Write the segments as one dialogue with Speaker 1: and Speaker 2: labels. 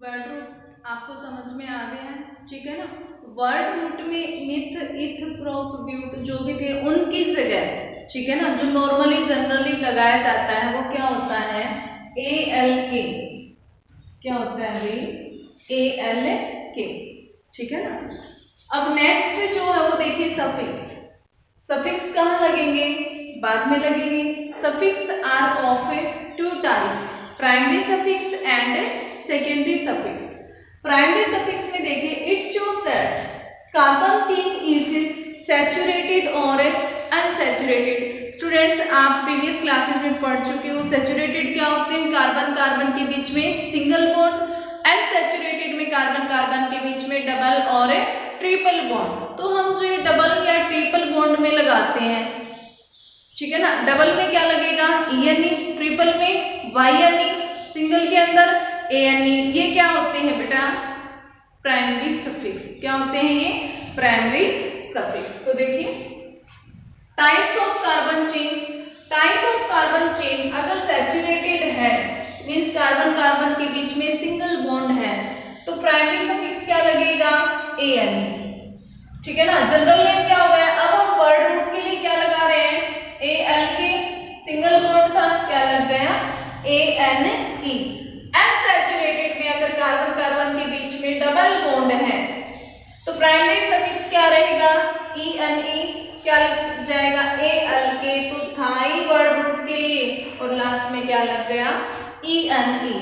Speaker 1: Word root आपको समझ में आ गया है, ठीक है ना। वर्ड रूट में मिथ, इथ, प्रोप, ब्यूट जो भी थे उनकी जगह, ठीक है ना, जो नॉर्मली जनरली लगाया जाता है वो क्या होता है, ए एल के। क्या होता है भाई, ए एल के, ठीक है ना। अब नेक्स्ट जो है वो देखिए सफिक्स। सफिक्स कहाँ लगेंगे, बाद में लगेंगे। Suffix are of two types, primary suffix and secondary suffix. Primary suffix में देखिए it shows that carbon chain is saturated और अनसैचुरेटेड। स्टूडेंट्स आप प्रीवियस क्लासेस में पढ़ चुके हो, सैचुरेटेड क्या होते हैं, कार्बन कार्बन के बीच में सिंगल बॉन्ड, अनसैचुरेटेड में कार्बन कार्बन के बीच में डबल और ट्रिपल बॉन्ड। तो हम जो ये डबल या ट्रिपल बॉन्ड में लगाते हैं, ठीक है ना, डबल में क्या लगेगा ENE, ट्रिपल में YNE, सिंगल के अंदर ANE। ये क्या होते हैं बेटा, प्राइमरी सफिक्स। क्या होते हैं ये, प्राइमरी सफिक्स। तो देखिए types of carbon chain. Type of carbon chain अगर सैचुरेटेड है, मींस कार्बन कार्बन के बीच में सिंगल बॉन्ड है, तो प्राइमरी सफिक्स क्या लगेगा, ANE, ठीक है ना। जनरल नेम क्या हो गया, अब हम वर्ड रूट के लिए क्या लगा रहे हैं, AL के, सिंगल बॉन्ड था, क्या लग गया ANE। अनसैचुरेटेड में अगर कार्बन कार्बन के बीच में डबल बॉन्ड है तो प्राइमरी सफिक्स क्या रहेगा, ENE, क्या लग जाएगा ALK, तो था ही वर्ड रूट के लिए, और लास्ट में क्या लग गया ENE।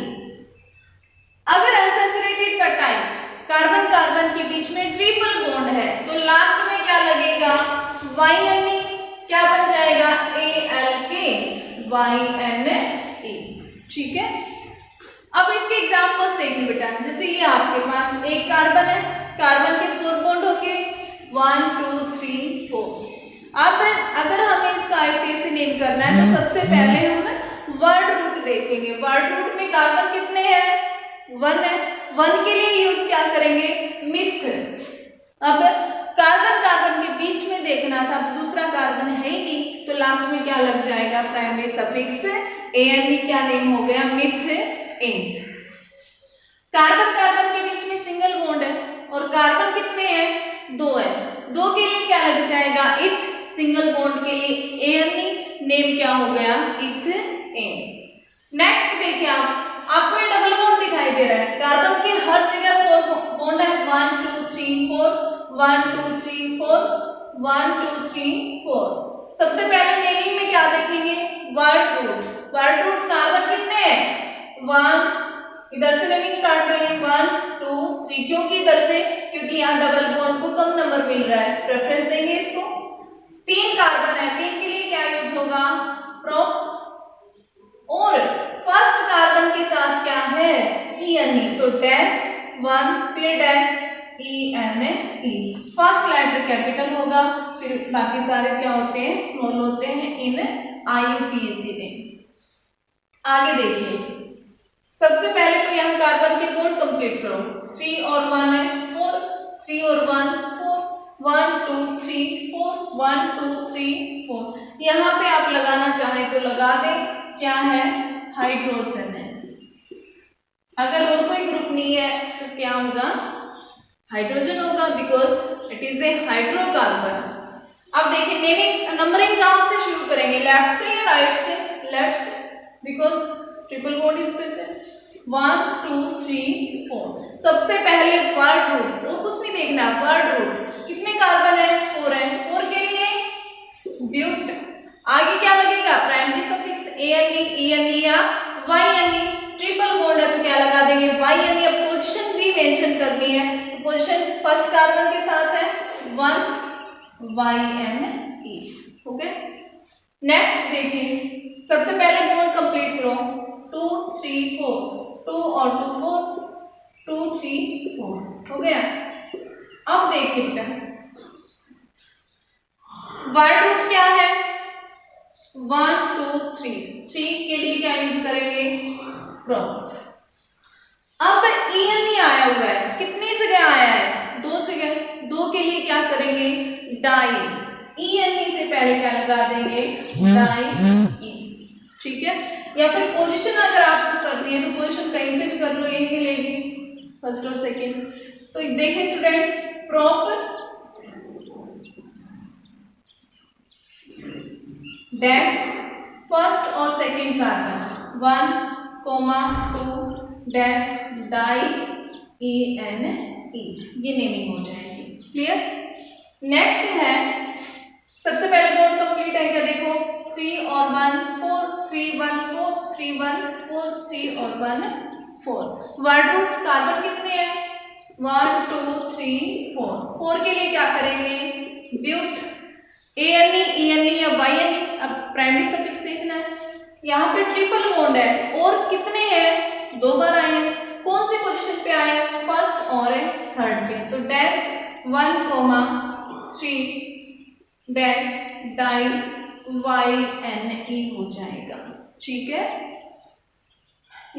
Speaker 1: अगर अनसैचुरेटेड का टाइप कार्बन कार्बन के बीच में ट्रिपल बॉन्ड है तो लास्ट में क्या लगेगा YNE, क्या बन जाएगा ALK YNE, ठीक है। अब इसके एग्जांपल्स देखिए बेटा, जैसे ये आपके पास एक कार्बन है, कार्बन के 4 बॉन्ड हो गए, 1 2 3 4। अब अगर हमें इसका IUPAC से नेम करना है तो सबसे पहले हम वर्ड रूट देखेंगे। वर्ड रूट में कार्बन कितने हैं, 1 है, 1 के लिए यूज क्या करेंगे, मिथ। अब कार्बन कार्बन के बीच में देखना था, दूसरा कार्बन है ही नहीं, तो लास्ट में क्या लग जाएगा, प्राइमरी सफिक्स ANE, क्या नेम हो गया, मिथेन। कार्बन कार्बन के बीच में सिंगल बॉन्ड है और कार्बन कितने हैं, 2 है, 2 के लिए क्या लग जाएगा इथ, सिंगल बॉन्ड के लिए ANE, नेम क्या हो गया इथेन। नेक्स्ट देखिए आपको ये डबल बॉन्ड दिखाई दे रहा है, कार्बन के हर जगह 4 बॉन्ड है, 1 2 3 4, 1 2 3 4, 1 2 3 4। सबसे पहले नेमिंग में क्या देखेंगे, word root. Word root carbon कितने हैं, 1, इधर से नेमिंग स्टार्ट करें 1 2 3, क्योंकि इधर से, क्योंकि यहाँ डबल बॉन्ड को कम नंबर मिल रहा है, प्रेफरेंस देंगे इसको। 3 कार्बन है, 3 के लिए क्या यूज होगा, प्रोप, और फर्स्ट कार्बन के साथ क्या है ENE, तो डैश 1 फिर dash ENE। First letter capital होगा, फिर बाकी सारे क्या होते हैं, स्मॉल होते हैं इन IUPAC में। आगे देखिए, सबसे पहले तो यहाँ कार्बन के बॉन्ड कंप्लीट करो, 3 और 1 है 4, 3 और 1 4, 1 2 3 4, 1 2 3 4। यहाँ पे आप लगाना चाहें तो लगा दें, क्या है, हाइड्रोजन है। अगर और कोई ग्रुप नहीं है तो क्या होगा, हाइड्रोजन होगा, because it is a hydrocarbon. अब देखिए नेमिंग, नंबरिंग कहां से शुरू करेंगे, लेफ्ट से या राइट से, लेफ्ट से, because triple bond is present. 1 2 3 4। सबसे पहले वर्ड रूट, और कुछ नहीं देखना, वर्ड रूट कितने कार्बन है, 4 है, 4 के लिए ब्यूट। आगे क्या लगेगा, प्राइमरी सफिक्स ANE, ENE या YNE। ट्रिपल बॉन्ड है तो क्या लगा देंगे YNE। अब पोजीशन भी मेंशन करनी है, तो पोजीशन फर्स्ट कार्बन के साथ है 1 YNE, ओके। नेक्स्ट देखिए, सबसे पहले बॉन्ड कंप्लीट करो, 2 3 4, 2 और 2 4, 2 3 4 हो गया। अब देखिए बेटा वर्ड रूट क्या है, 1 2 3, 3 के लिए क्या यूज करेंगे, प्रोप। अब ENE आया हुआ है, कितनी जगह आया है, 2 जगह, 2 के लिए क्या करेंगे, डाई। ENE से पहले क्या लगा देंगे, डाई, ठीक है। या फिर पोजीशन अगर आपको करनी है तो पोजीशन कहीं से भी कर लो, यही मिलेगी, फर्स्ट और सेकेंड। तो देखिए स्टूडेंट्स, प्रोप डैश फर्स्ट और second carbon 1,2 dash di ANE, ये नेमिंग हो जाएगी। क्लियर। नेक्स्ट है, सबसे पहले बोर्ड कंप्लीट है क्या, देखो 3 और 1 4 3 1 4 3 1 4 3 और 1 4। वर्ड रूट कार्बन कितने हैं, 1 2 3 4। 4 के लिए क्या करेंगे, ब्यूट ANE ENE या YNE, अब प्राइमरी सफिक्स देखना है। यहाँ पे ट्रिपल बॉन्ड है और कितने हैं, 2 बार आए हैं। कौन सी पोजीशन पे आए, फर्स्ट और थर्ड पे। तो डैश 1,3 डैश डाई YNE हो जाएगा। ठीक है।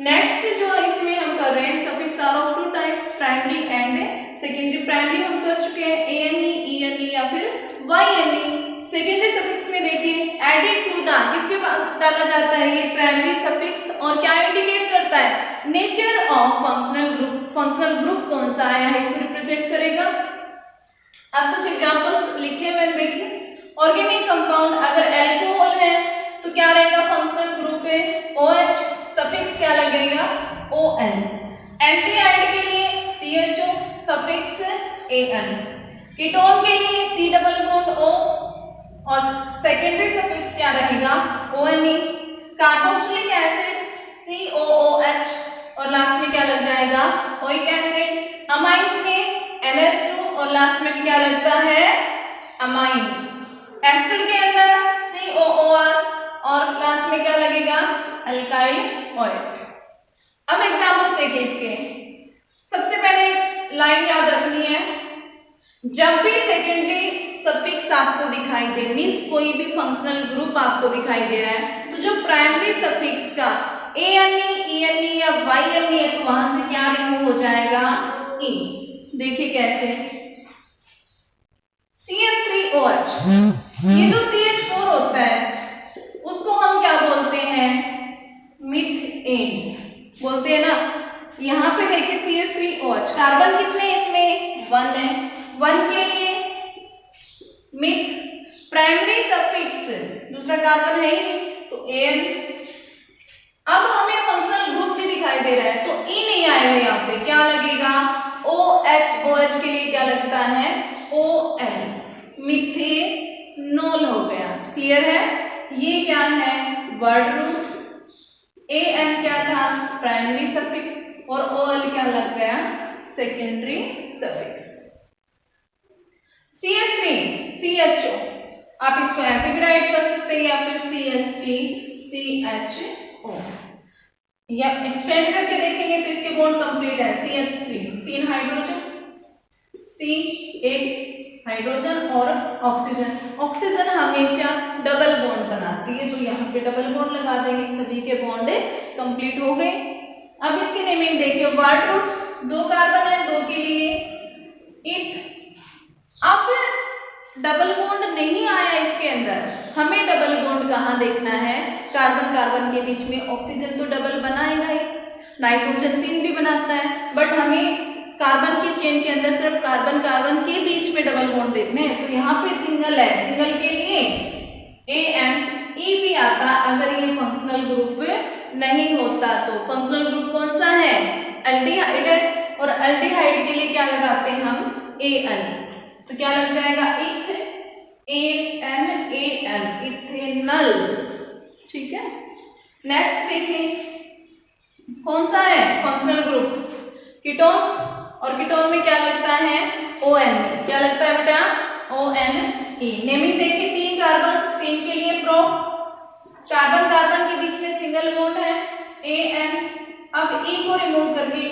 Speaker 1: नेक्स्ट जो इसमें हम कर रहे हैं, suffix are of 2 types, primary and secondary. Primary हम कर चुके हैं ANE ENE या फिर YNE। सेकेंडरी सफिक्स में देखिए एडेड टू द, किसके बाद डाला जाता है, ये प्राइमरी सफिक्स, और क्या इंडिकेट करता है, nature of functional group. Functional group कौन सा आया है, इसको रिप्रेजेंट करेगा। अब कुछ एग्जांपल्स लिखे मैंने, देखिए ऑर्गेनिक कंपाउंड, अगर अल्कोहल है तो क्या रहेगा, फंक्शनल ग्रुप है OH, सफिक्स क्या लगेगा, ON। एल्डिहाइड के लिए CHO, सफिक्स AN। कीटोन के लिए C डबल बॉन्ड O और सेकेंडरी सफिक्स क्या रहेगा, ONE। कार्बोक्सिलिक एसिड COOH और लास्ट में क्या लग जाएगा, ओइक एसिड। अमाइंस में NH2 और लास्ट में क्या लगता है, अमाइन। एस्टर के अंदर COOR और लास्ट में क्या लगेगा, अल्काइल ऑयल। अब एग्जांपल्स देखिए इसके। सबसे पहले लाइन याद रखनी है, जब भी सेकेंडरी सफिक्स आपको दिखाई दे, मीन्स कोई भी फंक्शनल ग्रुप आपको दिखाई दे रहा है, तो जो प्राइमरी सफिक्स का ANE ENE या YNE है तो वहां से क्या रिमूव हो जाएगा, E। देखिए कैसे, CH3OH, ये जो CH4 होता है उसको हम क्या बोलते हैं, मीथेन बोलते हैं ना। यहाँ पे देखिए CH3OH, कार्बन कितने इसमें, 1 है। 1 के लिए मिथ, प्राइमरी सफिक्स, दूसरा कार्बन है ही नहीं तो AN। अब हमें फंक्शनल ग्रुप भी दिखाई दे रहा है तो E नहीं आएगा, यहाँ पे क्या लगेगा, OH के लिए क्या लगता है, ON, मिथेनॉल हो गया। क्लियर है। ये क्या है, वर्ड रूट, AN क्या था, प्राइमरी सफिक्स, और OL क्या लग गया, सेकेंडरी सफिक्स। CH3 CHO, आप इसको ऐसे भी राइट कर सकते हैं या फिर CH3 CHO, या एक्सपेंड करके देखेंगे तो इसके बॉन्ड कंप्लीट है। CH3 3 हाइड्रोजन, C 1 हाइड्रोजन और ऑक्सीजन। ऑक्सीजन हमेशा डबल बॉन्ड बनाती है तो यहाँ पे डबल बॉन्ड लगा देंगे, सभी के बॉन्ड कंप्लीट हो गए। अब इसकी नेमिंग देखिए, वर्ड रूट, 2 कार्बन है, 2 के लिए इथ। अब डबल बॉन्ड नहीं आया इसके अंदर, हमें डबल बॉन्ड कहाँ देखना है, कार्बन कार्बन के बीच में। ऑक्सीजन तो डबल बनाएगा ही, नाइट्रोजन 3 भी बनाता है, बट हमें कार्बन की चेन के अंदर सिर्फ कार्बन कार्बन के बीच में डबल बॉन्ड देखने हैं। तो यहाँ पे सिंगल है, सिंगल के लिए ANE भी आता अगर ये फंक्शनल ग्रुप नहीं होता। तो फंक्शनल ग्रुप कौन सा है, एल्डिहाइड है, और एल्डिहाइड के लिए क्या लगाते हैं हम, AN। तो क्या लग जाएगा, ANAL, इथेनल। ठीक है। नेक्स्ट देखें कौन सा है, फंक्शनल ग्रुप कीटोन, और कीटोन में क्या लगता है, ON। क्या लगता है बेटा, ONE। नेमिंग देखिए, 3 कार्बन, 3 के लिए प्रो, कार्बन कार्बन के बीच में सिंगल बॉन्ड है AN। अब E को रिमूव करके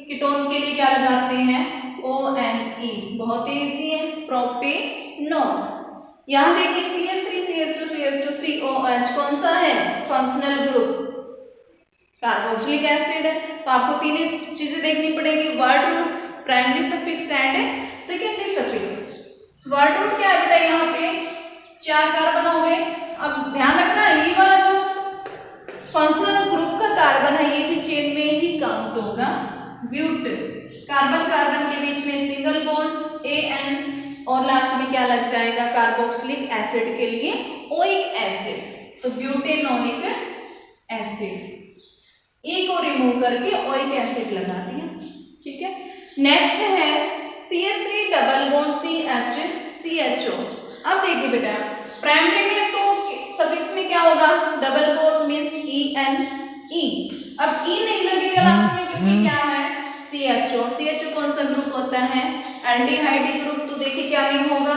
Speaker 1: कीटोन के लिए क्या लगाते हैं, ONE। बहुत इजी है, प्रोपेनॉल। यहाँ देखिए CH3 CH2 CH2 COH कौन सा है, फंक्शनल ग्रुप, कार्बोक्सिलिक एसिड है। तो आपको 3 चीजें देखनी पड़ेगी, word root, primary suffix and secondary suffix. Word root क्या है बेटा, यहाँ पे 4 कार्बन हो गए। अब ध्यान रखना, ये वाला जो फंक्शनल ग्रुप का कार्बन है ये भी चेन में ही काउंट होगा। ब्यूट कार्बन कार्बन के बीच में सिंगल बॉन्ड AN, और लास्ट में क्या लग जाएगा कार्बोक्सिलिक एसिड के लिए ओइक एसिड, तो ब्यूटेनोइक एसिड, E को रिमूव करके ओइक एसिड लगा दिया। ठीक है, नेक्स्ट है CH3 double bond CH CHO। अब देखिए बेटा प्राइमरी में तो सफिक्स में क्या होगा डबल बॉन्ड मींस ENE, अब E नहीं लगेगा लास्ट में क्योंकि क्या है CHO। CHO कौन सा ग्रुप होता है एल्डिहाइड ग्रुप, तो देखिए क्या नेम होगा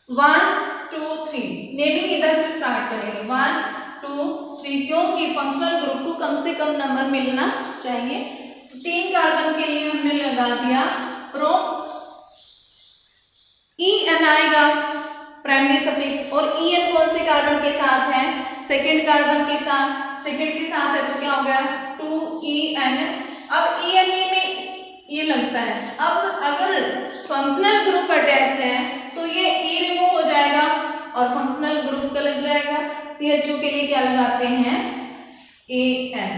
Speaker 1: 1 2 3, नेमिंग इधर से स्टार्ट करेंगे 1 2 3, क्योंकि फंक्शनल ग्रुप को कम से कम नंबर मिलना चाहिए। तो 3 कार्बन के लिए हमने लगा दिया प्रो, EN आएगा प्राइमरी सफिक्स, और EN कौन से कार्बन के साथ है सेकेंड कार्बन के साथ, सेकेंड के साथ है तो क्या हो गया 2EN। अब ENE में ये लगता है, अब अगर फंक्शनल ग्रुप अटैच है तो ये E रिमूव हो जाएगा और फंक्शनल ग्रुप का लग जाएगा। CHO के लिए क्या लगाते हैं AN,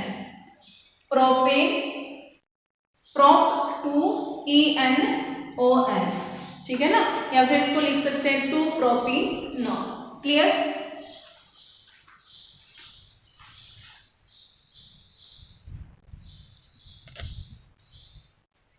Speaker 1: प्रोपेन प्रोप 2ENON, ठीक है ना, या फिर इसको लिख सकते हैं 2 प्रोपीनॉल। क्लियर।